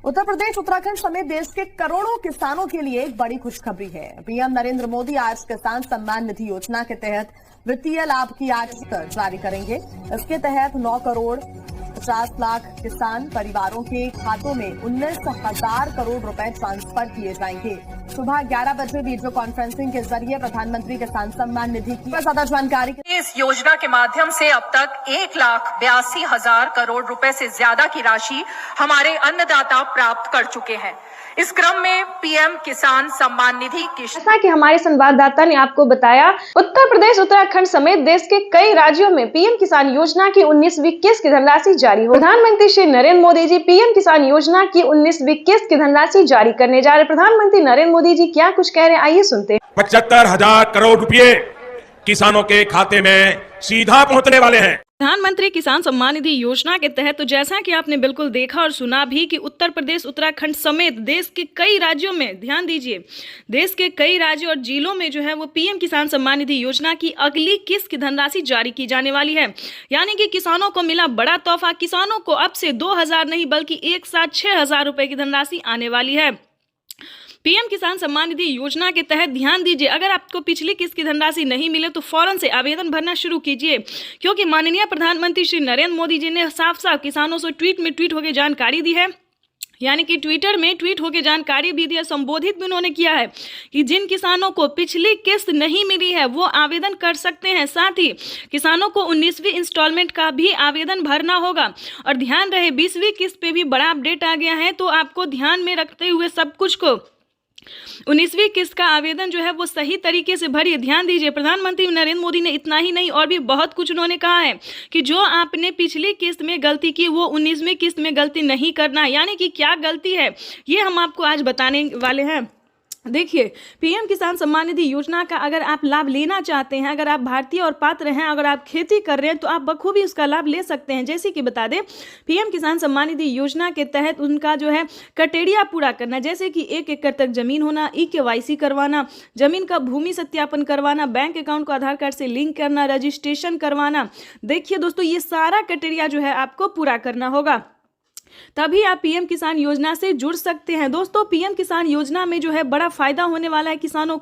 उत्तर प्रदेश उत्तराखंड समेत देश के करोड़ों किसानों के लिए एक बड़ी खुशखबरी है। पीएम नरेंद्र मोदी आज किसान सम्मान निधि योजना के तहत वित्तीय लाभ की आज जारी करेंगे। इसके तहत 9 करोड़ 50 लाख किसान परिवारों के खातों में 19,000 करोड़ रुपए ट्रांसफर किए जाएंगे। सुबह 11 बजे वीडियो कॉन्फ्रेंसिंग के जरिए प्रधानमंत्री किसान सम्मान निधि की ज्यादा जानकारी। इस योजना के माध्यम से अब तक 1,82,000 करोड़ रुपए से ज्यादा की राशि हमारे अन्नदाता प्राप्त कर चुके हैं। इस क्रम में पीएम किसान सम्मान निधि की, जैसा कि हमारे संवाददाता ने आपको बताया, उत्तर प्रदेश उत्तराखंड समेत देश के कई राज्यों में पीएम किसान योजना की 19वीं किस्त की धनराशि जारी हो। प्रधानमंत्री श्री नरेंद्र मोदी जी पीएम किसान योजना की 19वीं किस्त की धनराशि जारी करने जा रहे। प्रधानमंत्री नरेंद्र मोदी जी क्या कुछ कह रहे हैं, आइए सुनते हैं। 75,000 करोड़ रुपए किसानों के खाते में सीधा पहुंचने वाले हैं। प्रधानमंत्री किसान सम्मान निधि योजना के तहत तो जैसा कि आपने बिल्कुल देखा और सुना भी कि उत्तर प्रदेश उत्तराखंड समेत देश के कई राज्यों में, ध्यान दीजिए, देश के कई राज्यों और जिलों में जो है वो पीएम किसान सम्मान निधि योजना की अगली किस्त की धनराशि जारी की जाने वाली है। यानी कि किसानों को मिला बड़ा तोहफा। किसानों को अब से 2,000 नहीं बल्कि एक साथ 6,000 रुपए की धनराशि आने वाली है। पीएम किसान सम्मान निधि योजना के तहत ध्यान दीजिए, अगर आपको पिछली किस्त की धनराशि नहीं मिले तो फौरन से आवेदन भरना शुरू कीजिए, क्योंकि माननीय प्रधानमंत्री श्री नरेंद्र मोदी जी ने साफ साफ किसानों से ट्वीट होकर जानकारी दी है। यानी कि ट्विटर में ट्वीट होकर जानकारी भी दी है, संबोधित भी उन्होंने किया है कि जिन किसानों को पिछली किस्त नहीं मिली है वो आवेदन कर सकते हैं। साथ ही किसानों को 19वीं इंस्टॉलमेंट का भी आवेदन भरना होगा। और ध्यान रहे 20वीं किस्त पे भी बड़ा अपडेट आ गया है, तो आपको ध्यान में रखते हुए सब कुछ को 19वीं किस्त का आवेदन जो है वो सही तरीके से भरिए। ध्यान दीजिए, प्रधानमंत्री नरेंद्र मोदी ने इतना ही नहीं और भी बहुत कुछ उन्होंने कहा है कि जो आपने पिछली किस्त में गलती की वो 19वीं किस्त में गलती नहीं करना। यानी कि क्या गलती है ये हम आपको आज बताने वाले हैं। देखिए, पीएम किसान सम्मान निधि योजना का अगर आप लाभ लेना चाहते हैं, अगर आप भारतीय और पात्र हैं, अगर आप खेती कर रहे हैं तो आप बखूबी उसका लाभ ले सकते हैं। जैसे कि बता दें, पीएम किसान सम्मान निधि योजना के तहत उनका जो है क्राइटेरिया पूरा करना, जैसे कि 1 एकड़ तक जमीन होना, KYC करवाना, जमीन का भूमि सत्यापन करवाना, बैंक अकाउंट को आधार कार्ड से लिंक करना, रजिस्ट्रेशन करवाना। देखिए दोस्तों, ये सारा क्राइटेरिया जो है आपको पूरा करना होगा, तभी आप पीएम किसान योजना से जुड़ सकते हैं। दोस्तों, पीएम किसान योजना में जो है बड़ा फायदा होने वाला है किसानों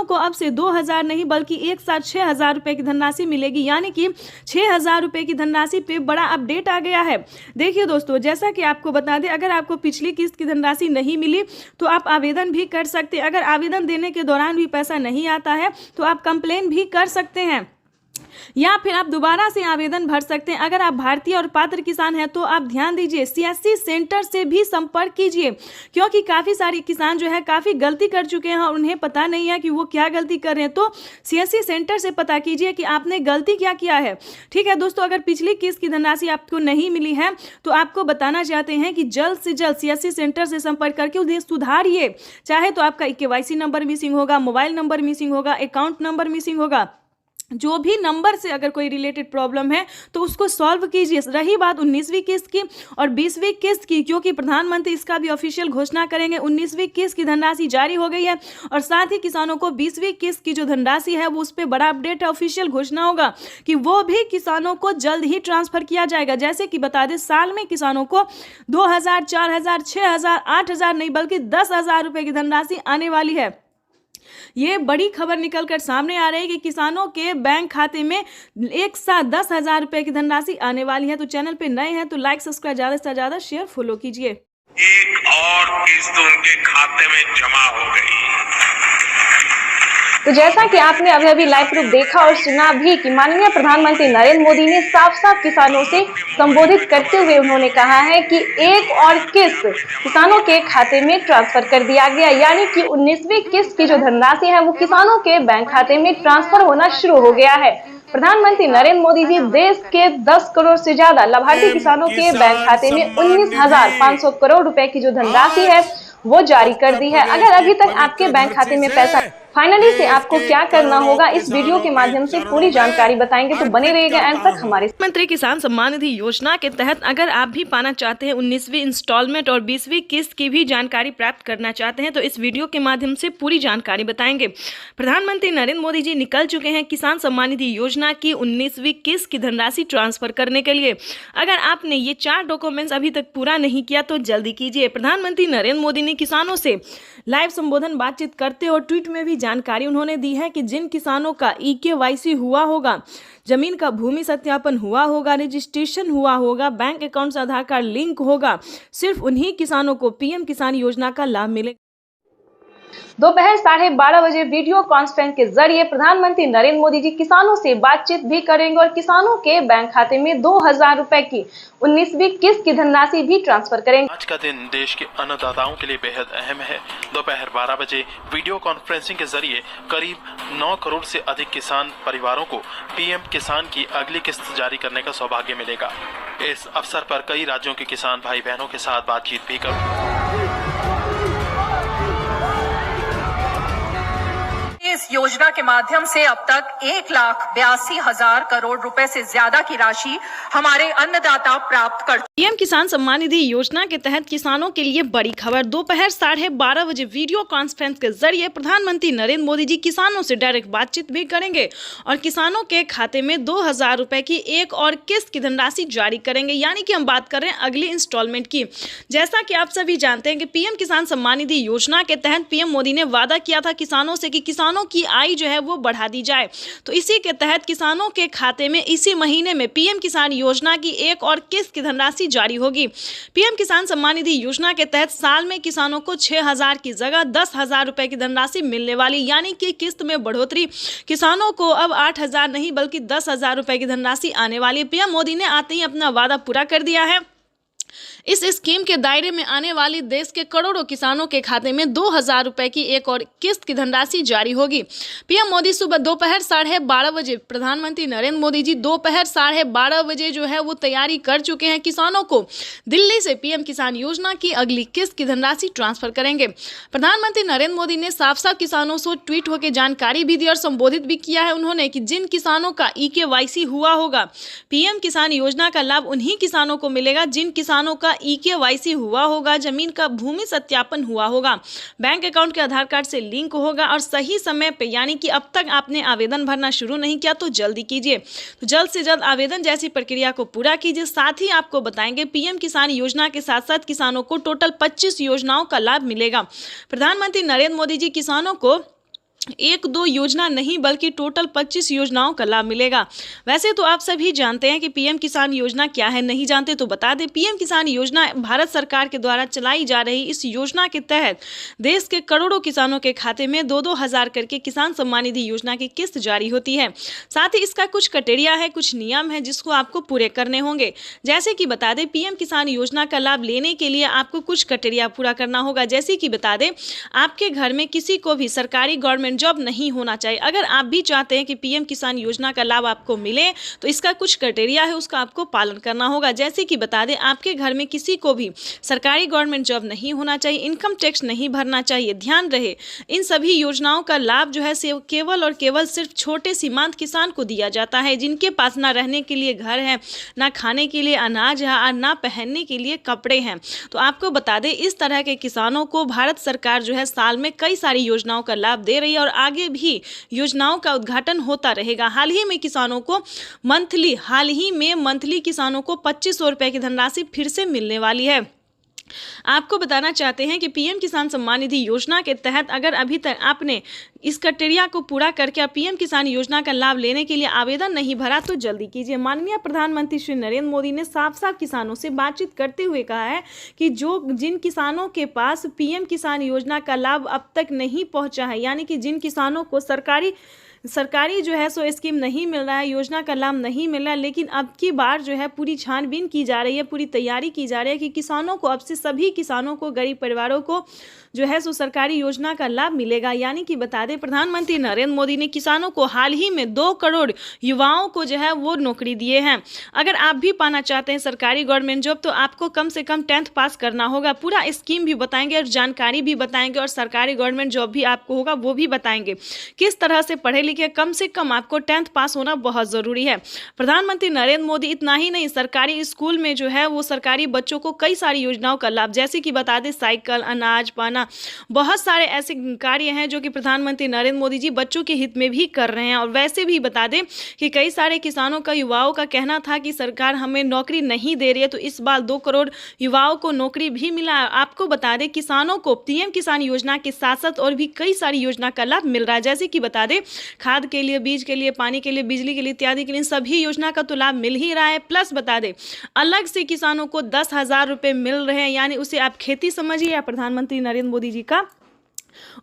को अब से 2,000 नहीं बल्कि एक साथ 6,000 रुपए की धनराशि मिलेगी। यानी कि 6,000 रुपए की धनराशि पे बड़ा अपडेट आ गया है। देखिए दोस्तों, जैसा कि आपको बता दें, अगर आपको पिछली किस्त की धनराशि नहीं मिली तो आप आवेदन भी कर सकते हैं। अगर आवेदन देने के दौरान भी पैसा नहीं आता है तो आप कंप्लेन भी कर सकते हैं, या फिर आप दोबारा से आवेदन भर सकते हैं। अगर आप भारतीय और पात्र किसान हैं तो आप ध्यान दीजिए, CSC सेंटर से भी संपर्क कीजिए, क्योंकि काफ़ी सारे किसान जो है काफ़ी गलती कर चुके हैं और उन्हें पता नहीं है कि वो क्या गलती कर रहे हैं। तो CSC सेंटर से पता कीजिए कि आपने गलती क्या किया है। ठीक है दोस्तों, अगर पिछली किस्त की धनराशि आपको नहीं मिली है तो आपको बताना चाहते हैं कि जल्द से जल्द CSC सेंटर से संपर्क करके उन्हें सुधारिए। चाहे तो आपका KYC नंबर मिसिंग होगा, मोबाइल नंबर मिसिंग होगा, अकाउंट नंबर मिसिंग होगा, जो भी नंबर से अगर कोई रिलेटेड प्रॉब्लम है तो उसको सॉल्व कीजिए। रही बात 19वीं किस्त की और 20वीं किस्त की, क्योंकि प्रधानमंत्री इसका भी ऑफिशियल घोषणा करेंगे। 19वीं किस्त की धनराशि जारी हो गई है और साथ ही किसानों को 20वीं किस्त की जो धनराशि है वो उस पर बड़ा अपडेट है, ऑफिशियल घोषणा होगा कि वो भी किसानों को जल्द ही ट्रांसफर किया जाएगा। जैसे कि बता दें, साल में किसानों को 2,000, 4,000, 6,000, 8,000 नहीं बल्कि 10,000 रुपए की धनराशि आने वाली है। ये बड़ी खबर निकलकर सामने आ रही है कि किसानों के बैंक खाते में एक साथ 10,000 रुपए की धनराशि आने वाली है। तो चैनल पे नए हैं तो लाइक, सब्सक्राइब, ज्यादा से ज्यादा शेयर, फॉलो कीजिए। एक और किस्त उनके खाते में जमा हो गई। तो जैसा कि आपने अभी लाइव प्रूफ देखा और सुना भी कि माननीय प्रधानमंत्री नरेंद्र मोदी ने साफ साफ किसानों से संबोधित करते हुए उन्होंने कहा है कि एक और किस्त किसानों के खाते में ट्रांसफर कर दिया गया। यानी कि 19वीं किस्त की जो धनराशि है वो किसानों के बैंक खाते में ट्रांसफर होना शुरू हो गया है। प्रधानमंत्री नरेंद्र मोदी जी देश के 10 करोड़ से ज्यादा लाभार्थी किसानों के बैंक खाते में 19,500 करोड़ रुपए की जो धनराशि है वो जारी कर दी है। अगर अभी तक आपके बैंक खाते में पैसा फाइनली से आपको क्या करना होगा इस वीडियो के माध्यम से पूरी जानकारी बताएंगे, तो बने रहिएगा एंड तक हमारे। प्रधानमंत्री किसान सम्मान निधि योजना के तहत अगर आप भी पाना चाहते हैं 19वीं इंस्टॉलमेंट और 20वीं किस्त की भी जानकारी प्राप्त करना चाहते हैं तो इस वीडियो के माध्यम से पूरी जानकारी बताएंगे। प्रधानमंत्री नरेंद्र मोदी जी निकल चुके हैं किसान सम्मान निधि योजना की 19वीं किस्त की धनराशि ट्रांसफर करने के लिए। अगर आपने ये 4 डॉक्यूमेंट्स अभी तक पूरा नहीं किया तो जल्दी कीजिए। प्रधानमंत्री नरेंद्र मोदी ने किसानों से लाइव संबोधन बातचीत करते और ट्वीट में भी जानकारी उन्होंने दी है कि जिन किसानों का EKYC हुआ होगा, जमीन का भूमि सत्यापन हुआ होगा, रजिस्ट्रेशन हुआ होगा, बैंक अकाउंट से आधार कार्ड लिंक होगा, सिर्फ उन्हीं किसानों को PM किसान योजना का लाभ मिलेगा। दोपहर 12:30 बजे वीडियो कॉन्फ्रेंस के जरिए प्रधानमंत्री नरेंद्र मोदी जी किसानों से बातचीत भी करेंगे और किसानों के बैंक खाते में 2000 रुपए की 19वीं किस्त की धनराशि भी ट्रांसफर करेंगे। आज का दिन देश के अन्नदाताओं के लिए बेहद अहम है। दोपहर 12 बजे वीडियो कॉन्फ्रेंसिंग के जरिए करीब 9 करोड़ से अधिक किसान परिवारों को PM किसान की अगली किस्त जारी करने का सौभाग्य मिलेगा। इस अवसर पर कई राज्यों के किसान भाई बहनों के साथ बातचीत भी करेंगे। इस योजना के माध्यम से अब तक 1,82,000 करोड़ रुपए से ज्यादा की राशि हमारे अन्नदाता प्राप्त कर। PM किसान सम्मान निधि योजना के तहत किसानों के लिए बड़ी खबर। दोपहर 12:30 बजे वीडियो कॉन्फ्रेंस के जरिए प्रधानमंत्री नरेंद्र मोदी जी किसानों से डायरेक्ट बातचीत भी करेंगे और किसानों के खाते में 2000 रुपए की एक और किस्त की धनराशि जारी करेंगे, यानी कि हम बात कर रहे हैं अगली इंस्टॉलमेंट की। जैसा कि आप सभी जानते हैं कि PM किसान सम्मान निधि योजना के तहत PM मोदी ने वादा किया था किसानों से कि किसानों की आय जो है वो बढ़ा दी जाए, तो इसी के तहत किसानों के खाते में इसी महीने में PM किसान योजना की एक और किस्त की धनराशि जारी होगी। PM किसान सम्मान निधि योजना के तहत साल में किसानों को 6000 की जगह 10,000 रुपए की धनराशि मिलने वाली, यानी कि किस्त में बढ़ोतरी। किसानों को अब 8,000 नहीं बल्कि 10,000 रुपए की धनराशि आने वाली। PM मोदी ने आते ही अपना वादा पूरा कर दिया है। इस स्कीम के दायरे में आने वाली देश के करोड़ों किसानों के खाते में 2000 रुपए की एक और किस्त की धनराशि जारी होगी। PM मोदी सुबह दोपहर 12:30 बजे, प्रधानमंत्री नरेंद्र मोदी जी दोपहर 12:30 बजे जो है वो तैयारी कर चुके हैं। किसानों को दिल्ली से PM किसान योजना की अगली किस्त की धनराशि ट्रांसफर करेंगे। प्रधानमंत्री नरेंद्र मोदी ने साफ साफ किसानों से ट्वीट होकर जानकारी भी दी और संबोधित भी किया है उन्होंने कि जिन किसानों का EKYC हुआ होगा, PM किसान योजना का लाभ उन्हीं किसानों को मिलेगा जिन किसानों का EKYC हुआ होगा, जमीन का भूमि सत्यापन हुआ होगा, बैंक अकाउंट के आधार कार्ड से लिंक होगा और सही समय पे, यानी कि अब तक आपने आवेदन भरना शुरू नहीं किया तो जल्दी कीजिए। तो जल्द से जल्द आवेदन जैसी प्रक्रिया को पूरा कीजिए। साथ ही आपको बताएंगे PM किसान योजना के साथ साथ किसानों को टोटल 25 योजनाओं का लाभ मिलेगा। प्रधानमंत्री नरेंद्र मोदी जी किसानों को 1-2 योजना नहीं बल्कि टोटल 25 योजनाओं का लाभ मिलेगा। वैसे तो आप सभी जानते हैं कि PM किसान योजना क्या है, नहीं जानते तो बता दें। PM किसान योजना भारत सरकार के द्वारा चलाई जा रही इस योजना के तहत देश के करोड़ों किसानों के खाते में 2-2 हज़ार करके किसान सम्मान निधि योजना की किस्त जारी होती है। साथ ही इसका कुछ क्राइटेरिया है, कुछ नियम है जिसको आपको पूरे करने होंगे। जैसे कि बता दें, PM किसान योजना का लाभ लेने के लिए आपको कुछ क्राइटेरिया पूरा करना होगा। जैसे कि बता दें, आपके घर में किसी को भी सरकारी गवर्नमेंट जॉब नहीं होना चाहिए। अगर आप भी चाहते हैं कि PM किसान योजना का लाभ आपको मिले तो इसका कुछ क्राइटेरिया है, उसका आपको पालन करना होगा। जैसे कि बता दें, आपके घर में किसी को भी सरकारी गवर्नमेंट जॉब नहीं होना चाहिए, इनकम टैक्स नहीं भरना चाहिए। ध्यान रहे, इन सभी योजनाओं का लाभ जो है केवल और केवल सिर्फ छोटे सीमांत किसान को दिया जाता है, जिनके पास ना रहने के लिए घर है, ना खाने के लिए अनाज है और ना पहनने के लिए कपड़े हैं। तो आपको बता दें, इस तरह के किसानों को भारत सरकार जो है साल में कई सारी योजनाओं का लाभ दे रही है और आगे भी योजनाओं का उद्घाटन होता रहेगा। हाल ही में मंथली किसानों को 2500 रुपए की धनराशि फिर से मिलने वाली है। आपको बताना चाहते हैं कि PM किसान सम्मान निधि योजना के तहत अगर अभी तक आपने इस क्राइटेरिया को पूरा करके PM किसान योजना का लाभ लेने के लिए आवेदन नहीं भरा तो जल्दी कीजिए। माननीय प्रधानमंत्री श्री नरेंद्र मोदी ने साफ साफ किसानों से बातचीत करते हुए कहा है कि जिन किसानों के पास PM किसान योजना का लाभ अब तक नहीं पहुंचा है, यानी कि जिन किसानों को सरकारी सरकारी जो है सो स्कीम नहीं मिल रहा है, योजना का लाभ नहीं मिल रहा है, लेकिन अब की बार जो है पूरी छानबीन की जा रही है, पूरी तैयारी की जा रही है कि किसानों को, अब से सभी किसानों को, गरीब परिवारों को जो है सो सरकारी योजना का लाभ मिलेगा। यानी कि बता दें, प्रधानमंत्री नरेंद्र मोदी ने किसानों को हाल ही में 2 करोड़ युवाओं को जो है वो नौकरी दिए हैं। अगर आप भी पाना चाहते हैं सरकारी गवर्नमेंट जॉब, तो आपको कम से कम 10th पास करना होगा। पूरा स्कीम भी बताएंगे और जानकारी भी बताएंगे, और सरकारी गवर्नमेंट जॉब भी आपको होगा वो भी बताएंगे। किस तरह से पढ़े लिखे, कम से कम आपको 10th पास होना बहुत ज़रूरी है। प्रधानमंत्री नरेंद्र मोदी इतना ही नहीं, सरकारी स्कूल में जो है वो सरकारी बच्चों को कई सारी योजनाओं का लाभ, जैसे कि बता दें साइकिल, अनाज, पाना, बहुत सारे ऐसे कार्य हैं जो कि प्रधानमंत्री नरेंद्र मोदी जी बच्चों के हित में भी कर रहे हैं। और वैसे भी बता दें कि कई सारे किसानों का, युवाओं का कहना था कि सरकार हमें नौकरी नहीं दे रही है, तो इस बार 2 करोड़ युवाओं को नौकरी भी मिला है। आपको बता दें, किसानों को पीएम किसान योजना के साथ साथ और भी कई सारी योजना का लाभ मिल रहा है, जैसे कि बता दें खाद के लिए, बीज के लिए, पानी के लिए, बिजली के लिए इत्यादि के लिए सभी योजना का तो लाभ मिल ही रहा है। प्लस बता दें अलग से किसानों को 10,000 रुपये मिल रहे हैं, यानी उसे आप खेती समझिए या प्रधानमंत्री नरेंद्र मोदी जी का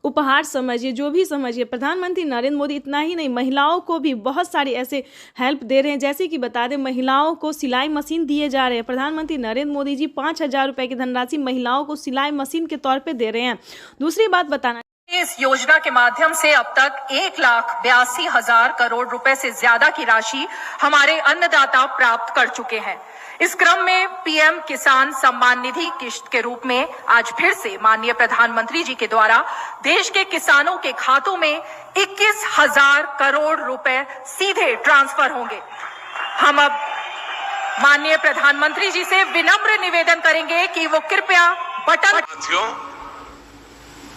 उपहार समझिए, जो भी समझिए। प्रधानमंत्री नरेंद्र मोदी इतना ही नहीं, महिलाओं को भी बहुत सारी ऐसे हेल्प दे रहे हैं, जैसे कि बता दें महिलाओं को सिलाई मशीन दिए जा रहे हैं। प्रधानमंत्री नरेंद्र मोदी जी 5,000 रुपये की धनराशि महिलाओं को सिलाई मशीन के तौर पे दे रहे हैं। दूसरी बात बताना, इस योजना के माध्यम से अब तक 1,82,000 करोड़ रुपए से ज्यादा की राशि हमारे अन्नदाता प्राप्त कर चुके हैं। इस क्रम में पीएम किसान सम्मान निधि किश्त के रूप में आज फिर से माननीय प्रधानमंत्री जी के द्वारा देश के किसानों के खातों में 21,000 करोड़ रुपए सीधे ट्रांसफर होंगे। हम अब माननीय प्रधानमंत्री जी से विनम्र निवेदन करेंगे कि वो कृपया बटन।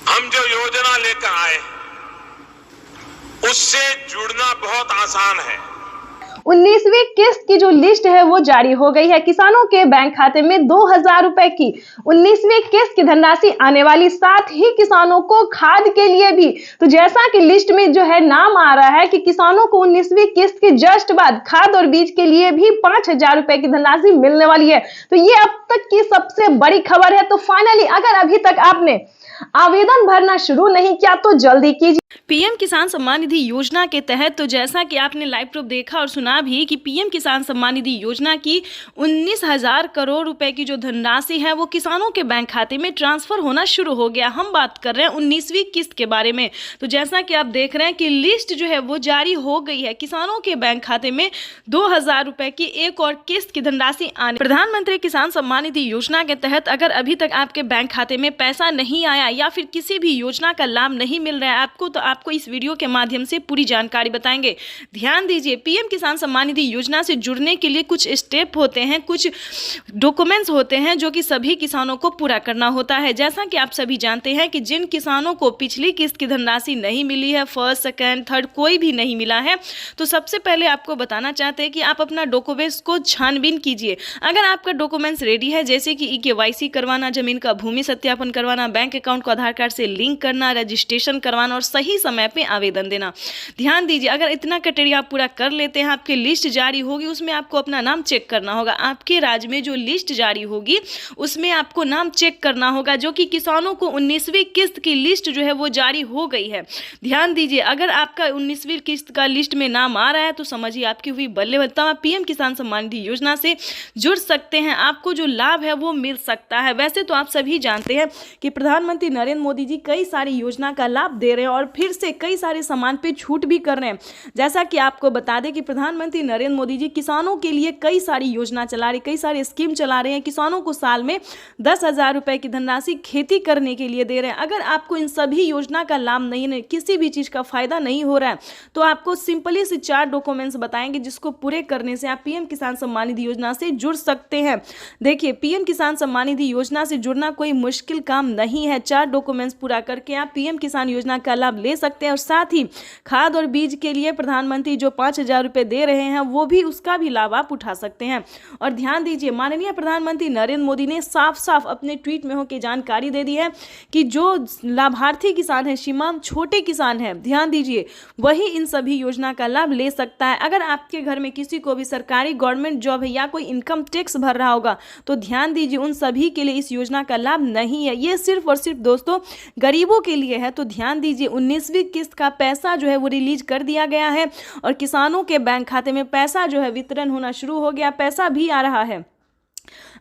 हम जो योजना लेकर आए उससे जुड़ना बहुत आसान है। 19वीं किस्त की जो लिस्ट है वो जारी हो गई है। किसानों के बैंक खाते में 2,000 रुपए की 19वीं किस्त की धनराशि आने वाली, साथ ही किसानों को खाद के लिए भी। तो जैसा कि लिस्ट में जो है नाम आ रहा है कि किसानों को 19वीं किस्त के जस्ट बाद खाद और बीज के लिए भी 5,000 रुपए की धनराशि मिलने वाली है। तो ये अब तक की सबसे बड़ी खबर है। तो फाइनली अगर अभी तक आपने आवेदन भरना शुरू नहीं किया तो जल्दी कीजिए। पीएम किसान सम्मान निधि योजना के तहत, तो जैसा कि आपने लाइव प्रूफ देखा और सुना भी कि पीएम किसान सम्मान निधि योजना की 19,000 करोड़ रुपए की जो धनराशि है वो किसानों के बैंक खाते में ट्रांसफर होना शुरू हो गया। हम बात कर रहे हैं 19वीं किस्त के बारे में। तो जैसा कि आप देख रहे हैं कि लिस्ट जो है वो जारी हो गई है। किसानों के बैंक खाते में 2,000 रुपए की एक और किस्त की धनराशि आने। प्रधानमंत्री किसान सम्मान निधि योजना के तहत अगर अभी तक आपके बैंक खाते में पैसा नहीं आया या फिर किसी भी योजना का लाभ नहीं मिल रहा है आपको, तो आपको इस वीडियो के माध्यम से पूरी जानकारी बताएंगे। ध्यान दीजिए, पीएम किसान सम्मान निधि योजना से जुड़ने के लिए कुछ स्टेप होते हैं, कुछ डॉक्यूमेंट्स होते हैं जो कि सभी किसानों को पूरा करना होता है। जैसा कि आप सभी जानते हैं कि जिन किसानों को पिछली किस्त की धनराशि नहीं मिली है, फर्स्ट, सेकेंड, थर्ड कोई भी नहीं मिला है, तो सबसे पहले आपको बताना चाहते हैं कि आप अपना डॉक्यूमेंट्स को छानबीन कीजिए। अगर आपका डॉक्यूमेंट्स रेडी है, जैसे कि KYC करवाना, जमीन का भूमि सत्यापन करवाना, बैंक अकाउंट को आधार कार्ड से लिंक करना, रजिस्ट्रेशन करवाना और सही समय पे आवेदन देना। ध्यान दीजिए, अगर इतना क्राइटेरिया आप पूरा कर लेते हैं, आपकी लिस्ट जारी होगी, उसमें आपको अपना नाम चेक करना होगा। आपके राज्य में जो लिस्ट जारी होगी उसमें आपको नाम चेक करना होगा, जो कि किसानों को 19वीं किस्त की लिस्ट जो है वो जारी हो गई है। ध्यान दीजिए, अगर आपका 19वीं किस्त का लिस्ट में नाम आ रहा है तो समझिए आपकी हुई बल्ले बल्ले। आप पीएम किसान सम्मान निधि योजना से जुड़ सकते हैं, आपको जो लाभ है वो मिल सकता है। वैसे तो आप सभी जानते हैं कि प्रधानमंत्री नरेंद्र मोदी जी कई सारी योजना का लाभ दे रहे हैं और फिर से कई सारे सामान पे छूट भी कर रहे हैं। जैसा कि आपको बता दें कि प्रधानमंत्री नरेंद्र मोदी जी किसानों के लिए कई सारी योजना चला रहे, कई सारी स्कीम चला रहे हैं। किसानों को साल में 10,000 रुपए की धनराशि खेती करने के लिए दे रहे हैं। अगर आपको इन सभी योजना का लाभ नहीं, किसी भी चीज का फायदा नहीं हो रहा है, तो आपको सिंपली से 4 डॉक्यूमेंट्स बताएंगे जिसको पूरे करने से आप पीएम किसान सम्मान निधि योजना से जुड़ सकते हैं। देखिए, पीएम किसान सम्मान निधि योजना से जुड़ना कोई मुश्किल काम नहीं है। 4 डॉक्यूमेंट्स पूरा करके आप पीएम किसान योजना का लाभ ले सकते हैं और साथ ही खाद और बीज के लिए प्रधानमंत्री जो 5,000 रुपए दे रहे हैं वो भी, उसका भी लाभ आप उठा सकते हैं। और ध्यान दीजिए, माननीय प्रधानमंत्री नरेंद्र मोदी ने साफ साफ अपने ट्वीट में होकर जानकारी दे दी है कि जो लाभार्थी किसान है, सीमांत छोटे किसान है, ध्यान दीजिए, वही इन सभी योजना का लाभ ले सकता है। अगर आपके घर में किसी को भी सरकारी गवर्नमेंट जॉब है या कोई इनकम टैक्स भर रहा होगा तो ध्यान दीजिए, उन सभी के लिए इस योजना का लाभ नहीं है। ये सिर्फ और सिर्फ दोस्तों गरीबों के लिए है। तो ध्यान दीजिए, 19वीं 19वीं किस्त का पैसा जो है वो रिलीज कर दिया गया है और किसानों के बैंक खाते में पैसा जो है वितरण होना शुरू हो गया, पैसा भी आ रहा है।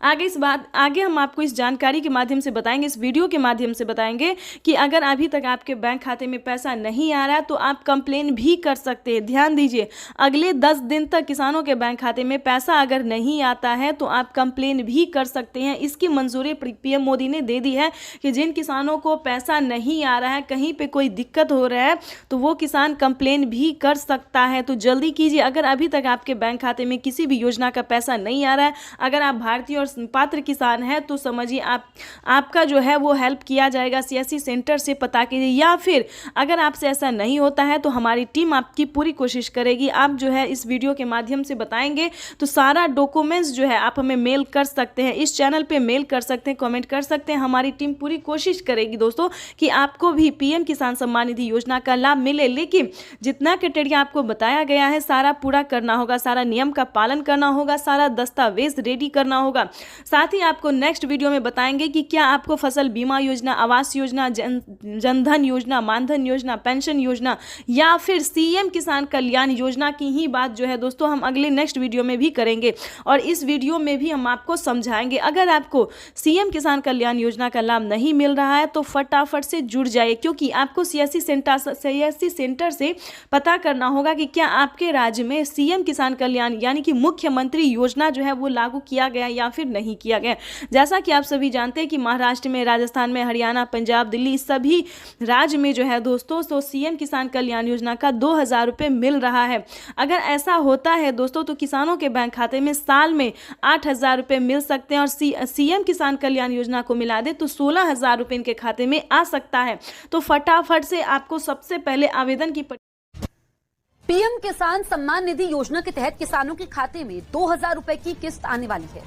आगे हम आपको इस जानकारी के माध्यम से बताएंगे, इस वीडियो के माध्यम से बताएंगे कि अगर अभी तक आपके बैंक खाते में पैसा नहीं आ रहा है तो आप कंप्लेन भी कर सकते हैं। ध्यान दीजिए, अगले 10 दिन तक किसानों के बैंक खाते में पैसा अगर नहीं आता है तो आप कंप्लेन भी कर सकते हैं। इसकी मंजूरी पीएम मोदी ने दे दी है कि जिन किसानों को पैसा नहीं आ रहा है, कहीं पर कोई दिक्कत हो रहा है तो वो किसान कंप्लेन भी कर सकता है। तो जल्दी कीजिए, अगर अभी तक आपके बैंक खाते में किसी भी योजना का पैसा नहीं आ रहा है, अगर आप भारतीय और पात्र किसान है तो समझिए आपका जो है वो हेल्प किया जाएगा। सीएससी सेंटर से पता कीजिए, या फिर अगर आपसे ऐसा नहीं होता है तो हमारी टीम आपकी पूरी कोशिश करेगी। आप जो है इस वीडियो के माध्यम से बताएंगे तो सारा डॉक्यूमेंट्स जो है आप हमें मेल कर सकते हैं, इस चैनल पे मेल कर सकते हैं, कमेंट कर सकते हैं। हमारी टीम पूरी कोशिश करेगी दोस्तों कि आपको भी पीएम किसान सम्मान निधि योजना का लाभ मिले, लेकिन जितना क्राइटेरिया आपको बताया गया है सारा पूरा करना होगा, सारा नियम का पालन करना होगा, सारा दस्तावेज रेडी करना होगा। साथ ही आपको नेक्स्ट वीडियो में बताएंगे कि क्या आपको फसल बीमा योजना, आवास योजना, जनधन योजना, मानधन योजना, पेंशन योजना या फिर सीएम किसान कल्याण योजना की ही बात जो है दोस्तों हम अगले नेक्स्ट वीडियो में भी करेंगे और इस वीडियो में भी हम आपको समझाएंगे। अगर आपको सीएम किसान कल्याण योजना का लाभ नहीं मिल रहा है तो फटाफट से जुड़ जाइए, क्योंकि आपको सीएससी सेंटर से पता करना होगा कि क्या आपके राज्य में सीएम किसान कल्याण यानी कि मुख्यमंत्री योजना जो है वो लागू किया गया या फिर नहीं किया गया। जैसा कि आप सभी जानते हैं कि महाराष्ट्र में, राजस्थान में, हरियाणा, पंजाब, दिल्ली सभी राज्य में जो है दोस्तों तो सीएम किसान कल्याण योजना का 2000 रुपये मिल रहा है। अगर ऐसा होता है दोस्तों तो किसानों के बैंक खाते में साल में 8000 रुपये मिल सकते हैं और सीएम किसान कल्याण योजना को मिला दे तो 16000 रुपये इनके खाते में आ सकता है। तो फटाफट से आपको सबसे पहले आवेदन की पीएम किसान सम्मान निधि योजना के तहत किसानों के खाते में 2000 रुपए की किस्त आने वाली है।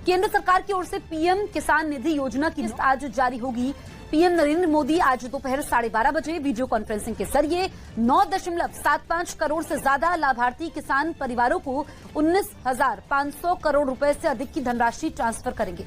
केंद्र सरकार की ओर से पीएम किसान निधि योजना की किस्त आज जारी होगी। पीएम नरेंद्र मोदी आज दोपहर 12:30 बजे वीडियो कॉन्फ्रेंसिंग के जरिए 9.75 करोड़ से ज्यादा लाभार्थी किसान परिवारों को 19,500 करोड़ रुपए से अधिक की धनराशि ट्रांसफर करेंगे।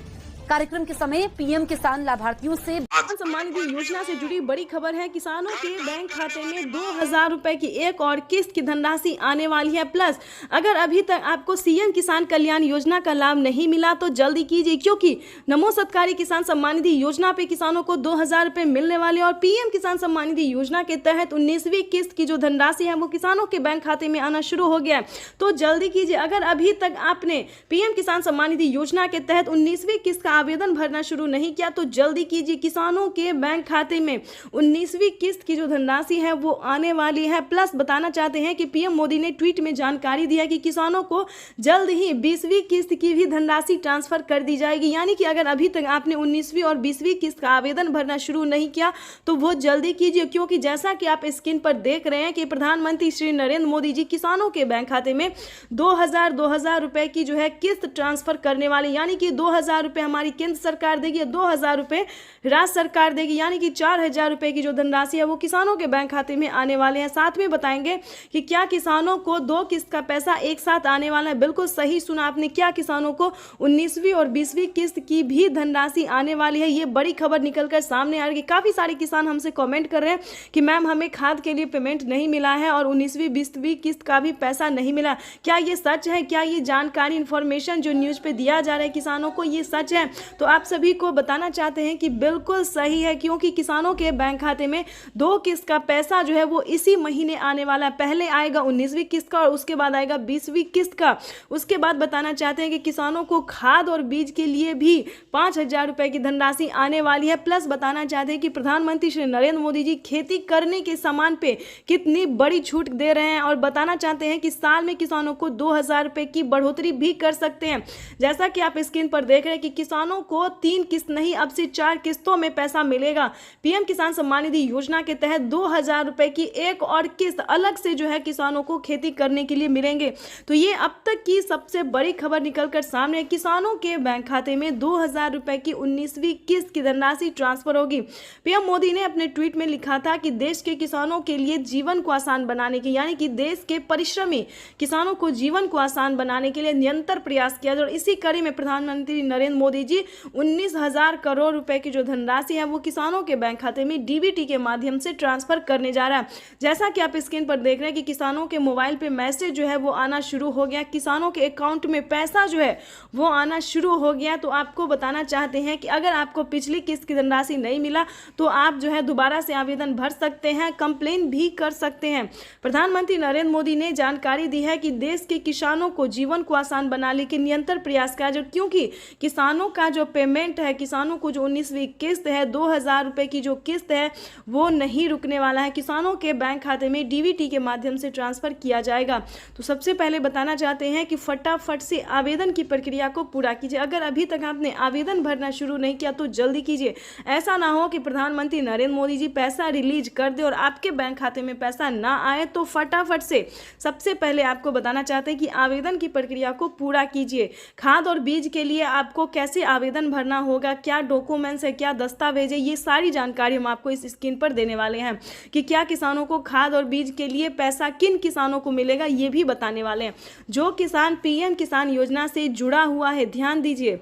कार्यक्रम के समय पीएम किसान लाभार्थियों से सम्मान निधि योजना से जुड़ी बड़ी खबर है। किसानों के बैंक खाते में 2000 रुपए की एक और किस्त की धनराशि आने वाली है। प्लस अगर अभी तक आपको सीएम किसान कल्याण योजना का लाभ नहीं मिला तो जल्दी कीजिए, क्योंकि नमो सत्कारी किसान सम्मान निधि योजना पे किसानों को 2000 रुपए मिलने वाले और पीएम किसान सम्मान निधि योजना के तहत 19वीं किस्त की जो धनराशि है वो किसानों के बैंक खाते में आना शुरू हो गया है। तो जल्दी कीजिए, अगर अभी तक आपने पीएम किसान सम्मान निधि योजना के तहत 19वीं किस्त का आवेदन भरना शुरू नहीं किया तो जल्दी कीजिए। किसानों के बैंक खाते में 19वीं किस्त की जो धनराशि है वो आने वाली है। प्लस बताना चाहते हैं कि पीएम मोदी ने ट्वीट में जानकारी दी है कि किसानों को जल्द ही 20वीं किस्त की भी धनराशि ट्रांसफर कर दी जाएगी। यानी कि अगर अभी तक आपने 19वीं और 20वीं किस्त का आवेदन भरना शुरू नहीं किया तो वो जल्दी कीजिए, क्योंकि जैसा कि आप स्क्रीन पर देख रहे हैं कि प्रधानमंत्री श्री नरेंद्र मोदी जी किसानों के बैंक खाते में 2000 रुपए की जो है किस्त ट्रांसफर करने वाले, यानी कि 2000 रुपए हमारी केंद्र सरकार देगी, 2000 रुपए राज्य सरकार देगी, यानी कि 4000 रुपए की जो धनराशि है वो किसानों के बैंक खाते में आने वाले हैं। साथ में बताएंगे कि क्या किसानों को 2 किस्त का पैसा एक साथ आने वाला है। बिल्कुल सही सुना आपने, क्या किसानों को 19वीं और 20वीं किस्त की भी धनराशि आने वाली है। ये बड़ी खबर निकलकर सामने आ रही है। काफी सारे किसान हमसे कमेंट कर रहे हैं कि मैम हमें खाद के लिए पेमेंट नहीं मिला है और 19वीं 20वीं किस्त का भी पैसा नहीं मिला। क्या ये सच है? क्या ये जानकारी इंफॉर्मेशन जो न्यूज पे दिया जा रहा है किसानों को ये सच है? तो आप सभी को बताना चाहते हैं कि बिल्कुल सही है, क्योंकि किसानों के बैंक खाते में 2 किस्त का पैसा जो है वो इसी महीने आने वाला है। पहले आएगा 19वीं किस्त का और उसके बाद आएगा 20वीं किस्त का। उसके बाद बताना चाहते हैं कि किसानों को खाद और बीज के लिए भी 5000 रुपए की धनराशि आने वाली है। प्लस बताना चाहते हैं कि प्रधानमंत्री श्री नरेंद्र मोदी जी खेती करने के सामान पे कितनी बड़ी छूट दे रहे हैं और बताना चाहते हैं कि साल में किसानों को 2000 रुपए की बढ़ोतरी भी कर सकते हैं। जैसा कि आप स्क्रीन पर देख रहे हैं कि किसानों को 3 किस्त नहीं अब से 4 किस्तों में पैसा मिलेगा। पीएम किसान सम्मान निधि योजना के तहत 2000 रुपए की एक और किस्त अलग से जो है किसानों को खेती करने के लिए मिलेंगे। तो ये अब तक की सबसे बड़ी खबर निकलकर सामने, किसानों के बैंक खाते में 2000 रुपए की 19वीं किस्त की धनराशि ट्रांसफर होगी। पीएम मोदी ने अपने ट्वीट में लिखा था कि देश के किसानों के लिए जीवन को आसान बनाने के, यानी कि देश के परिश्रमी किसानों को जीवन को आसान बनाने के लिए निरंतर प्रयास किया जाए। और इसी कड़ी में प्रधानमंत्री नरेंद्र मोदी जी कि 19,000 करोड़ रुपए की जो धनराशि है वो किसानों के बैंक खाते में डीबीटी के माध्यम से ट्रांसफर करने जा रहा है। जैसा कि आप स्क्रीन पर देख रहे हैं कि किसानों के मोबाइल पे मैसेज जो है वो आना शुरू हो गया, किसानों के अकाउंट में पैसा जो है वो आना शुरू हो गया। तो आपको बताना चाहते हैं कि अगर आपको पिछली किस्त की धनराशि नहीं मिला तो आप जो है दोबारा से आवेदन भर सकते हैं, कंप्लेन भी कर सकते हैं। प्रधानमंत्री नरेंद्र मोदी ने जानकारी दी है कि देश के किसानों को जीवन को आसान बनाने के निरंतर प्रयास किया जाए, क्योंकि किसानों का जो पेमेंट है, किसानों को जो 19वीं किस्त है 2,000 रुपए की जो किस्त है वो नहीं रुकने वाला है, किसानों के बैंक खाते में डीबीटी के माध्यम से ट्रांसफर किया जाएगा। तो सबसे पहले बताना चाहते हैं कि फटाफट से आवेदन की प्रक्रिया को पूरा कीजिए। अगर अभी तक आपने आवेदन भरना शुरू नहीं किया तो जल्दी कीजिए। ऐसा ना हो कि प्रधानमंत्री नरेंद्र मोदी जी पैसा रिलीज कर दे और आपके बैंक खाते में पैसा ना आए। तो फटाफट से सबसे पहले आपको बताना चाहते हैं कि आवेदन की प्रक्रिया को पूरा कीजिए। खाद और बीज के लिए आपको कैसे आवेदन भरना होगा, क्या डॉक्यूमेंट्स है, क्या दस्तावेज है, ये सारी जानकारी हम आपको इस स्क्रीन पर देने वाले हैं कि क्या किसानों को खाद और बीज के लिए पैसा किन किसानों को मिलेगा ये भी बताने वाले हैं। जो किसान पीएम किसान योजना से जुड़ा हुआ है, ध्यान दीजिए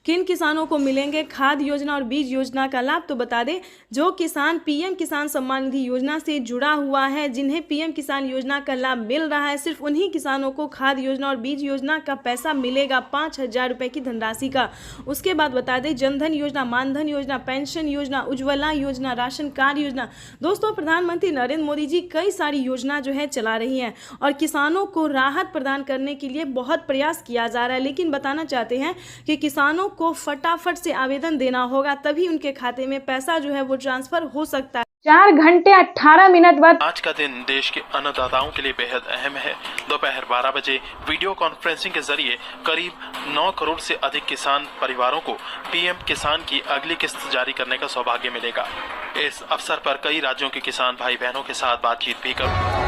किन किसानों को मिलेंगे खाद योजना और बीज योजना का लाभ। तो बता दें, जो किसान पीएम किसान सम्मान निधि योजना से जुड़ा हुआ है, जिन्हें पीएम किसान योजना का लाभ मिल रहा है, सिर्फ उन्हीं किसानों को खाद योजना और बीज योजना का पैसा मिलेगा 5,000 रुपए की धनराशि का। उसके बाद बता दें, जनधन योजना, मानधन योजना, पेंशन योजना, उज्ज्वला योजना, राशन कार्ड योजना। दोस्तों, प्रधानमंत्री नरेंद्र मोदी जी कई सारी योजना जो है चला रही हैं और किसानों को राहत प्रदान करने के लिए बहुत प्रयास किया जा रहा है। लेकिन बताना चाहते हैं कि किसानों को फटाफट से आवेदन देना होगा, तभी उनके खाते में पैसा जो है वो ट्रांसफर हो सकता है। 4 घंटे 18 मिनट बाद आज का दिन देश के अन्नदाताओं के लिए बेहद अहम है। दोपहर 12 बजे वीडियो कॉन्फ्रेंसिंग के जरिए करीब 9 करोड़ से अधिक किसान परिवारों को पीएम किसान की अगली किस्त जारी करने का सौभाग्य मिलेगा। इस अवसर पर कई राज्यों के किसान भाई बहनों के साथ बातचीत भी करूंगा।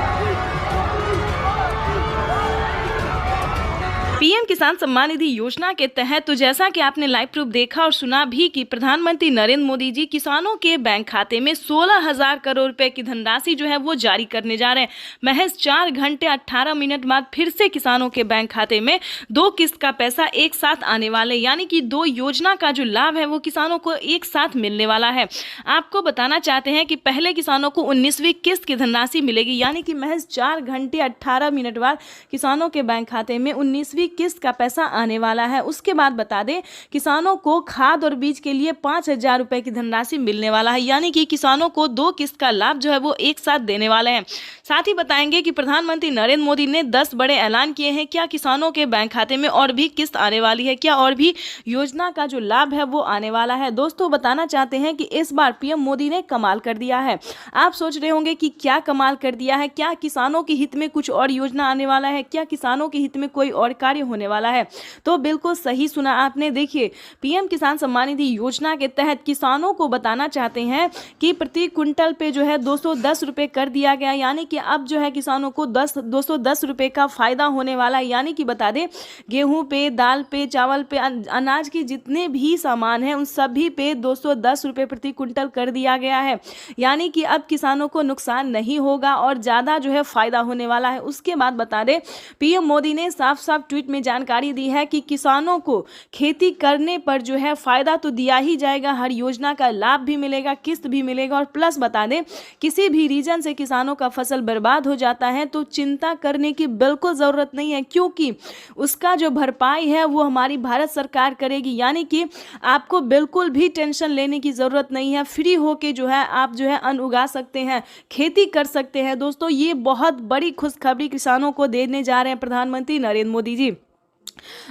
पीएम किसान सम्मान निधि योजना के तहत तो जैसा कि आपने लाइव प्रूफ देखा और सुना भी कि प्रधानमंत्री नरेंद्र मोदी जी किसानों के बैंक खाते में 16,000 करोड़ रुपए की धनराशि जो है वो जारी करने जा रहे हैं। महज 4 घंटे 18 मिनट बाद फिर से किसानों के बैंक खाते में 2 किस्त का पैसा एक साथ आने वाले, यानी कि 2 योजना का जो लाभ है वो किसानों को एक साथ मिलने वाला है। आपको बताना चाहते हैं कि पहले किसानों को 19वीं किस्त की धनराशि मिलेगी, यानी कि महज 4 घंटे 18 मिनट बाद किसानों के बैंक खाते में 19वीं किस्त का पैसा आने वाला है। उसके बाद बता दें, किसानों को खाद और बीज के लिए 5,000 रुपए की धनराशि मिलने वाला है, यानी कि किसानों को 2 किस्त का लाभ जो है वो एक साथ देने वाले हैं। साथ ही बताएंगे कि प्रधानमंत्री नरेंद्र मोदी ने 10 बड़े ऐलान किए हैं। क्या किसानों के बैंक खाते में और भी किस्त आने वाली है, क्या और भी योजना का जो लाभ है वो आने वाला है। दोस्तों, बताना चाहते हैं कि इस बार पीएम मोदी ने कमाल कर दिया है। आप सोच रहे होंगे कि क्या कमाल कर दिया है, क्या किसानों के हित में कुछ और योजना आने वाला है, क्या किसानों के हित में कोई और कार्य होने वाला है। तो बिल्कुल सही सुना आपने। देखिए, पीएम किसान सम्मान निधि योजना के तहत किसानों को बताना चाहते हैं कि प्रति क्विंटल पे जो है 210 रुपए कर दिया गया, यानी कि अब जो है किसानों को 210 रुपए का फायदा होने वाला है। यानी कि बता दें, गेहूं पे, दाल पे, चावल पे, अनाज के जितने भी सामान हैं उन सभी पे 210 रुपए प्रति क्विंटल कर दिया गया है, यानी कि अब किसानों को नुकसान नहीं होगा और ज्यादा जो है फायदा होने वाला है। उसके बाद बता दें, पीएम मोदी ने साफ साफ ट्वीट में जानकारी दी है कि किसानों को खेती करने पर जो है फायदा तो दिया ही जाएगा, हर योजना का लाभ भी मिलेगा, किस्त भी मिलेगा और प्लस बता दें, किसी भी रीजन से किसानों का फसल बर्बाद हो जाता है तो चिंता करने की बिल्कुल जरूरत नहीं है, क्योंकि उसका जो भरपाई है वो हमारी भारत सरकार करेगी। यानी कि आपको बिल्कुल भी टेंशन लेने की जरूरत नहीं है, फ्री होके जो है आप जो है अन्न उगा सकते हैं, खेती कर सकते हैं। दोस्तों, ये बहुत बड़ी खुशखबरी किसानों को देने जा रहे हैं प्रधानमंत्री नरेंद्र मोदी जी।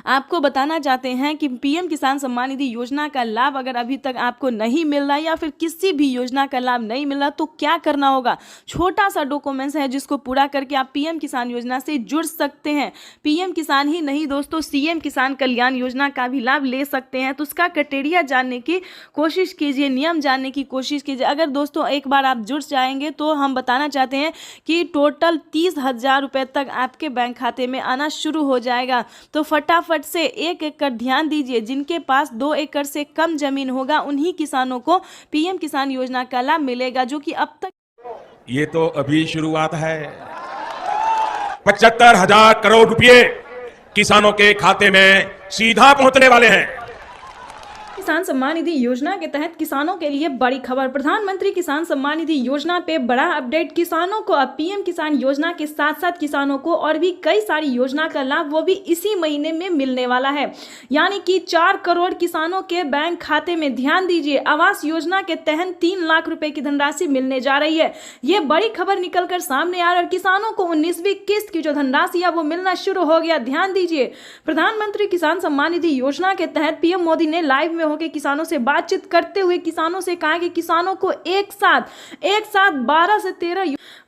आपको बताना चाहते हैं कि पीएम किसान सम्मान निधि योजना का लाभ अगर अभी तक आपको नहीं मिल रहा या फिर किसी भी योजना का लाभ नहीं मिल रहा तो क्या करना होगा। छोटा सा डॉक्यूमेंट्स है जिसको पूरा करके आप पीएम किसान योजना से जुड़ सकते हैं। पीएम किसान ही नहीं दोस्तों, सीएम किसान कल्याण योजना का भी लाभ ले सकते हैं। तो उसका क्राइटेरिया जानने की कोशिश कीजिए, नियम जानने की कोशिश कीजिए। अगर दोस्तों एक बार आप जुड़ जाएंगे तो हम बताना चाहते हैं कि टोटल 30,000 रुपए तक आपके बैंक खाते में आना शुरू हो जाएगा। तो फटाफट से 1 एकड़ ध्यान दीजिए, जिनके पास 2 एकड़ से कम जमीन होगा उन्हीं किसानों को पीएम किसान योजना का लाभ मिलेगा, जो कि अब तक ये तो अभी शुरुआत है। 75,000 करोड़ रुपए किसानों के खाते में सीधा पहुंचने वाले हैं। किसान सम्मान निधि योजना के तहत किसानों के लिए बड़ी खबर। प्रधानमंत्री किसान सम्मान निधि योजना पे बड़ा अपडेट। किसानों को अब पीएम किसान योजना के साथ साथ किसानों को और भी कई सारी योजना का लाभ वो भी इसी महीने में मिलने वाला है। यानी कि 4 करोड़ किसानों के बैंक खाते में, ध्यान दीजिए, आवास योजना के तहत 3 लाख रुपए की धनराशि मिलने जा रही है। ये बड़ी खबर निकलकर सामने आ रही है और किसानों को 19वीं किस्त की जो धनराशि है वो मिलना शुरू हो गया। ध्यान दीजिए, प्रधानमंत्री किसान सम्मान निधि योजना के तहत पीएम मोदी ने लाइव में होकर किसानों से बातचीत करते हुए किसानों से कहा कि किसानों को एक साथ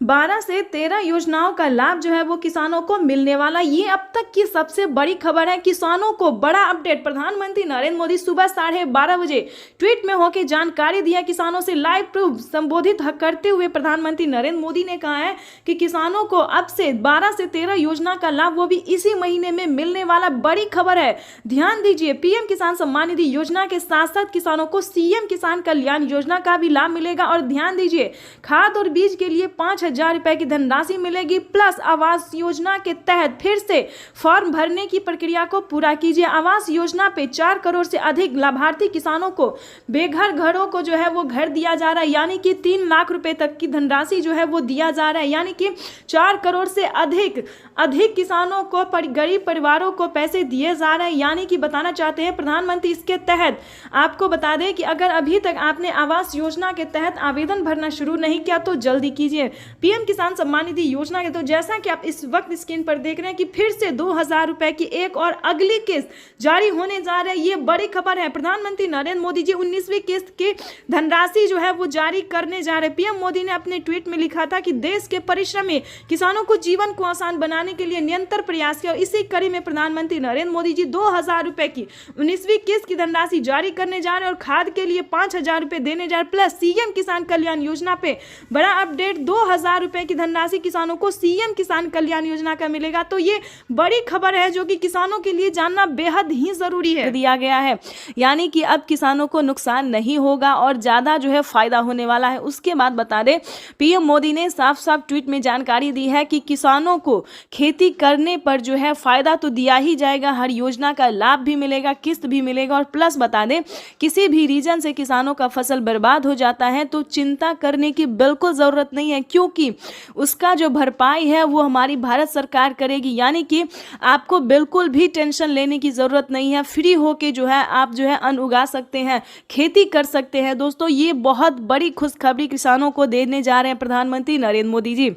12 से 13 योजनाओं का लाभ जो है वो किसानों को मिलने वाला। ये अब तक की सबसे बड़ी खबर है। किसानों को बड़ा अपडेट। प्रधानमंत्री नरेंद्र मोदी सुबह 12:30 बजे ट्वीट में होकर जानकारी दिया। किसानों से लाइव प्रूफ संबोधित करते हुए प्रधानमंत्री नरेंद्र मोदी ने कहा है कि किसानों को अब से 12 से 13 योजना का लाभ वो भी इसी महीने में मिलने वाला। बड़ी खबर है, ध्यान दीजिए। पीएम किसान सम्मान निधि योजना के साथ साथ किसानों को सीएम किसान कल्याण योजना का भी लाभ मिलेगा। और ध्यान दीजिए, खाद और बीज के लिए 5,000 रुपए की धनराशि मिलेगी। प्लस आवास योजना के तहत फिर से फॉर्म भरने की प्रक्रिया को पूरा कीजिए। आवास योजना पे 4 करोड़ से अधिक लाभार्थी किसानों को बेघर घरों को जो है वो घर दिया जा रहा है। यानी कि 3 लाख रुपए तक की धनराशि जो है वो दिया जा रहा है। यानी कि 4 करोड़ से अधिक किसानों को, गरीब परिवारों को पैसे दिए जा रहे हैं। यानी कि बताना चाहते हैं प्रधानमंत्री इसके तहत आपको बता दें कि अगर अभी तक आपने आवास योजना के तहत आवेदन भरना शुरू नहीं किया तो जल्दी कीजिए। पीएम किसान सम्मान निधि योजना के तो जैसा कि आप इस वक्त स्क्रीन पर देख रहे हैं कि फिर से 2,000 रुपए की एक और अगली किस्त जारी होने जा रही है। ये बड़ी खबर है। प्रधानमंत्री नरेंद्र मोदी जी 19वीं किस्त की धनराशि जो है वो जारी करने जा रहे हैं। पीएम मोदी ने अपने ट्वीट में लिखा था कि देश के परिश्रमी किसानों को जीवन को आसान बनाने के लिए निरंतर प्रयास किया। और इसी कड़ी में प्रधानमंत्री नरेंद्र मोदी जी 2,000 रुपए की 19वीं किस्त की धनराशि जारी करने जा रहे हैं और खाद के लिए 5,000 रुपए देने जा रहे हैं। प्लस सीएम किसान कल्याण योजना पे बड़ा अपडेट, 2,000 रुपए की धनराशि किसानों को सीएम किसान कल्याण योजना का मिलेगा। तो ये बड़ी खबर है जो कि किसानों के लिए जानना बेहद ही जरूरी है। दिया गया है, यानी कि अब किसानों को नुकसान नहीं होगा और ज्यादा जो है फायदा होने वाला है। उसके बाद बता दें, पीएम मोदी ने साफ साफ ट्वीट में जानकारी दी है कि किसानों को खेती करने पर जो है फायदा तो दिया ही जाएगा, हर योजना का लाभ भी मिलेगा, किस्त भी मिलेगा। और प्लस बता दें, किसी भी रीजन से किसानों का फसल बर्बाद हो जाता है तो चिंता करने की बिल्कुल जरूरत नहीं है, क्योंकि उसका जो भरपाई है वो हमारी भारत सरकार करेगी। यानी कि आपको बिल्कुल भी टेंशन लेने की जरूरत नहीं है। फ्री होके जो है आप जो है अन्न उगा सकते हैं, खेती कर सकते हैं। दोस्तों, ये बहुत बड़ी खुशखबरी किसानों को देने जा रहे हैं प्रधानमंत्री नरेंद्र मोदी जी।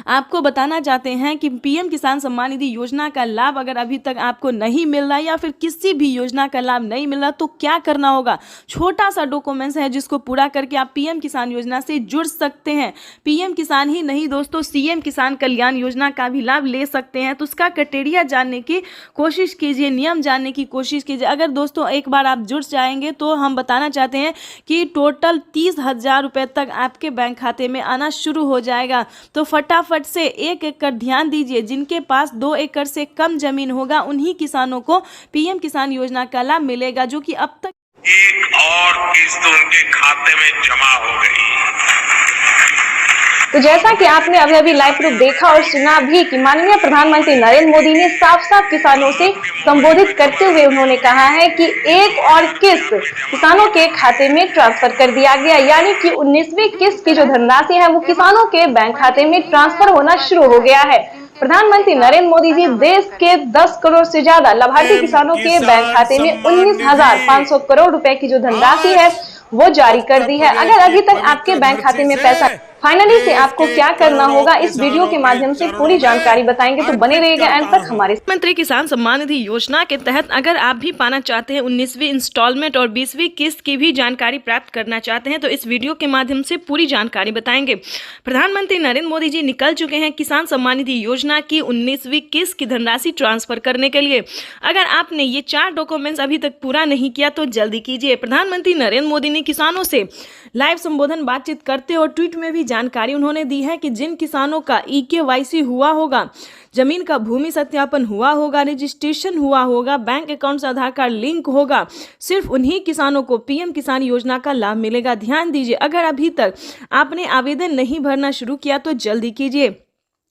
आपको बताना चाहते हैं कि पीएम किसान सम्मान निधि योजना का लाभ अगर अभी तक आपको नहीं मिल रहा या फिर किसी भी योजना का लाभ नहीं मिल रहा तो क्या करना होगा। छोटा सा डॉक्यूमेंट्स है जिसको पूरा करके आप पीएम किसान योजना से जुड़ सकते हैं। पीएम किसान ही नहीं दोस्तों, सीएम किसान कल्याण योजना का भी लाभ ले सकते हैं। तो उसका क्राइटेरिया जानने की कोशिश कीजिए, नियम जानने की कोशिश कीजिए। अगर दोस्तों एक बार आप जुड़ जाएंगे तो हम बताना चाहते हैं कि टोटल 30,000 रुपए तक आपके बैंक खाते में आना शुरू हो जाएगा। तो फटाफट से 1 एकड़, ध्यान दीजिए, जिनके पास 2 एकड़ से कम जमीन होगा उन्हीं किसानों को पीएम किसान योजना का लाभ मिलेगा, जो कि अब तक एक और किस्त उनके खाते में जमा हो गई। तो जैसा कि आपने अभी लाइव प्रूफ देखा और सुना भी कि माननीय प्रधानमंत्री नरेंद्र मोदी ने साफ साफ किसानों से संबोधित करते हुए उन्होंने कहा है कि एक और किस्त किसानों के खाते में ट्रांसफर कर दिया गया। यानी कि 19वीं किस्त की जो धनराशि है वो किसानों के बैंक खाते में ट्रांसफर होना शुरू हो गया है। प्रधानमंत्री नरेंद्र मोदी जी देश के 10 करोड़ से ज्यादा लाभार्थी किसानों के बैंक खाते में 19,500 करोड़ रुपए की जो धनराशि है वो जारी कर दी है। अगर अभी तक आपके बैंक खाते में पैसा फाइनली से आपको क्या करना होगा, इस वीडियो के माध्यम से पूरी जानकारी बताएंगे, तो बने रहिएगा एंड तक हमारे। प्रधानमंत्री किसान सम्मान निधि योजना के तहत अगर आप भी पाना चाहते हैं 19वीं इंस्टॉलमेंट और 20वीं किस्त की भी जानकारी प्राप्त करना चाहते हैं तो इस वीडियो के माध्यम से पूरी जानकारी बताएंगे। प्रधानमंत्री नरेंद्र मोदी जी निकल चुके हैं किसान सम्मान निधि योजना की 19वीं किस्त की धनराशि ट्रांसफर करने के लिए। अगर आपने ये 4 डॉक्यूमेंट्स अभी तक पूरा नहीं किया तो जल्दी कीजिए। प्रधानमंत्री नरेंद्र मोदी ने किसानों से लाइव संबोधन बातचीत करते और ट्वीट में भी जानकारी उन्होंने दी है कि जिन किसानों का EKYC हुआ होगा, जमीन का भूमि सत्यापन हुआ होगा, रजिस्ट्रेशन हुआ होगा, बैंक अकाउंट से आधार कार्ड लिंक होगा, सिर्फ उन्हीं किसानों को पीएम किसान योजना का लाभ मिलेगा। ध्यान दीजिए, अगर अभी तक आपने आवेदन नहीं भरना शुरू किया तो जल्दी कीजिए।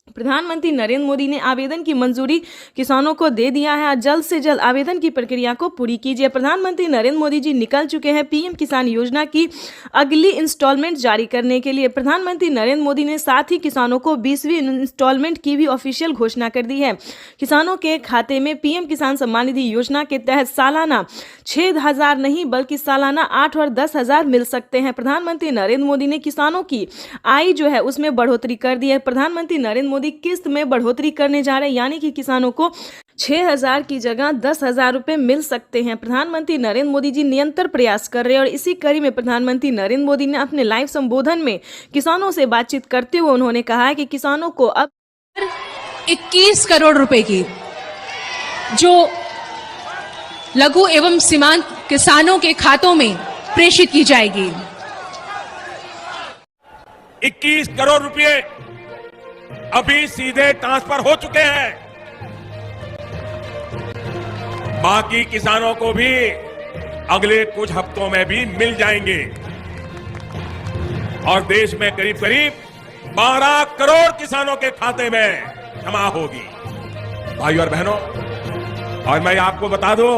प्रधानमंत्री नरेंद्र मोदी ने आवेदन की मंजूरी किसानों को दे दिया है। जल्द से जल्द आवेदन की प्रक्रिया को पूरी कीजिए। प्रधानमंत्री नरेंद्र मोदी जी निकल चुके हैं पीएम किसान योजना की अगली इंस्टॉलमेंट जारी करने के लिए। प्रधानमंत्री नरेंद्र मोदी ने साथ ही किसानों को 20वीं इंस्टॉलमेंट की भी ऑफिशियल घोषणा कर दी है। किसानों के खाते में पीएम किसान सम्मान निधि योजना के तहत सालाना 6,000 नहीं बल्कि सालाना 8 और 10,000 मिल सकते हैं। प्रधानमंत्री नरेंद्र मोदी ने किसानों की आय जो है उसमें बढ़ोतरी कर दी है। प्रधानमंत्री नरेंद्र मोदी किस्त में बढ़ोतरी करने जा रहे हैं, यानी कि किसानों को 6,000 की जगह 10,000 रुपए मिल सकते हैं। प्रधानमंत्री नरेंद्र मोदी जी निरंतर प्रयास कर रहे हैं और इसी कड़ी में प्रधानमंत्री नरेंद्र मोदी ने अपने लाइव संबोधन में किसानों से बातचीत करते हुए उन्होंने कहा है कि किसानों को अब 21 करोड़ रुपए की जो लघु एवं सीमांत किसानों के खातों में प्रेषित की जाएगी। 21 करोड़ रुपए अभी सीधे ट्रांसफर हो चुके हैं। बाकी किसानों को भी अगले कुछ हफ्तों में भी मिल जाएंगे और देश में करीब करीब 12 करोड़ किसानों के खाते में जमा होगी। भाइयों और बहनों, और मैं आपको बता दूं,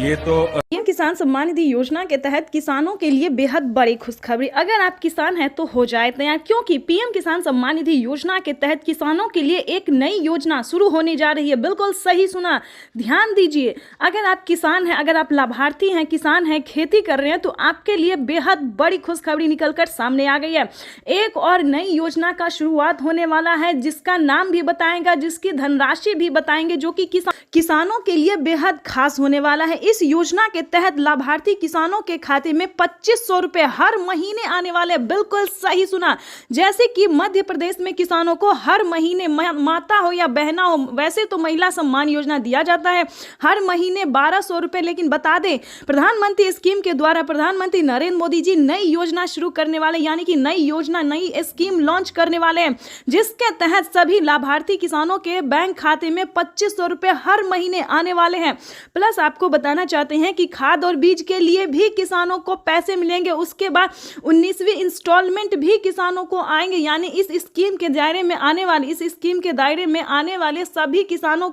ये तो पीएम किसान सम्मान निधि योजना के तहत किसानों के लिए बेहद बड़ी खुशखबरी। अगर आप किसान हैं तो हो जाए तैयार, क्योंकि पीएम किसान सम्मान निधि योजना के तहत किसानों के लिए एक नई योजना शुरू होने जा रही है। बिल्कुल सही सुना, ध्यान दीजिए। अगर आप किसान हैं, अगर आप लाभार्थी हैं, किसान हैं, खेती कर रहे हैं, तो आपके लिए बेहद बड़ी खुशखबरी निकलकर सामने आ गई है। एक और नई योजना का शुरुआत होने वाला है, जिसका नाम भी बताएंगे, जिसकी धनराशि भी बताएंगे, जो कि किसानों के लिए बेहद खास होने वाला है। इस योजना के तहत लाभार्थी किसानों के खाते में 2500 रुपए हर महीने आने वाले। बिल्कुल सही सुना, जैसे कि मध्य प्रदेश में किसानों को हर महीने, माता हो या बहना हो, वैसे तो महिला सम्मान योजना दिया जाता है हर महीने 1200 रुपए, लेकिन बता दें प्रधानमंत्री स्कीम के द्वारा प्रधानमंत्री नरेंद्र मोदी जी नई योजना शुरू करने वाले, यानी कि नई योजना, नई स्कीम लॉन्च करने वाले हैं, जिसके तहत सभी लाभार्थी किसानों के बैंक खाते में 2500 रुपए हर महीने आने वाले हैं। प्लस आपको बताना चाहते हैं कि खाद और बीज के लिए भी किसानों को पैसे मिलेंगे। उसके बाद 19वीं इंस्टॉलमेंट भी किसानों को आएंगे, यानी इस स्कीम के दायरे में आने वाले, इस स्कीम के दायरे में आने वाले सभी किसानों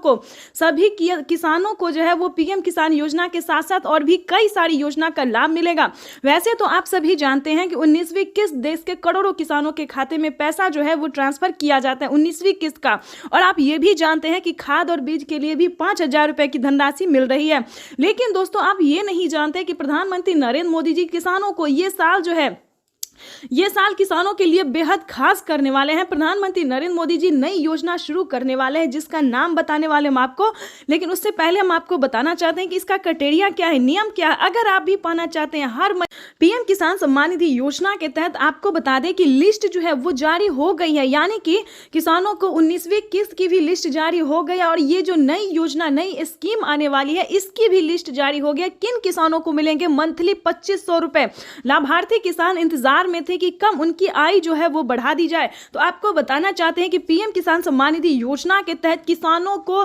को जो है वो पीएम किसान योजना के साथ साथ और भी कई सारी योजना का लाभ मिलेगा। वैसे तो आप सभी जानते हैं कि 19वीं किस्त देश के करोड़ों किसानों के खाते में पैसा जो है वो ट्रांसफर किया जाता है 19वीं किस्त का। और आप ये भी जानते हैं कि खाद और बीज के लिए भी 5,000 रुपए की धनराशि मिल रही है। लेकिन दोस्तों, आप ये नहीं जानते कि प्रधानमंत्री नरेंद्र मोदी जी किसानों को ये साल किसानों के लिए बेहद खास करने वाले हैं। प्रधानमंत्री नरेंद्र मोदी जी नई योजना शुरू करने वाले हैं, जिसका नाम बताने वाले हम आपको, लेकिन उससे पहले हम आपको बताना चाहते हैं कि इसका क्राइटेरिया क्या है, नियम क्या है। अगर आप भी पाना चाहते हैं हर पीएम किसान सम्मान निधि योजना के तहत, आपको बता दें कि लिस्ट जो है वो जारी हो गई है, यानी कि किसानों को 19वीं किस्त की भी लिस्ट जारी हो गई और ये जो नई योजना, नई स्कीम आने वाली है, इसकी भी लिस्ट जारी हो गई। किन किसानों को मिलेंगे मंथली 2500 रुपए। लाभार्थी किसान इंतजार में थे कि कम उनकी आय जो है वो बढ़ा दी जाए, तो आपको बताना चाहते हैं कि पीएम किसान सम्मान निधि योजना के तहत किसानों को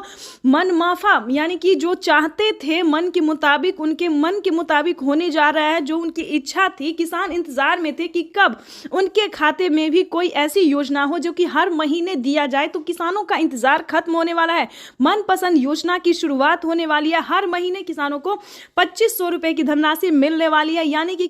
मनमाफा, यानी कि जो चाहते थे मन के मुताबिक, उनके मन के मुताबिक होने जा रहा है। जो उनकी इच्छा थी, किसान इंतजार में थे कि कब उनके खाते में भी कोई ऐसी योजना हो जो कि हर महीने दिया जाए, तो किसानों का इंतजार खत्म होने वाला है। मनपसंद योजना की शुरुआत होने वाली है। हर महीने किसानों को 2500 रुपए की धनराशि मिलने वाली है, यानी कि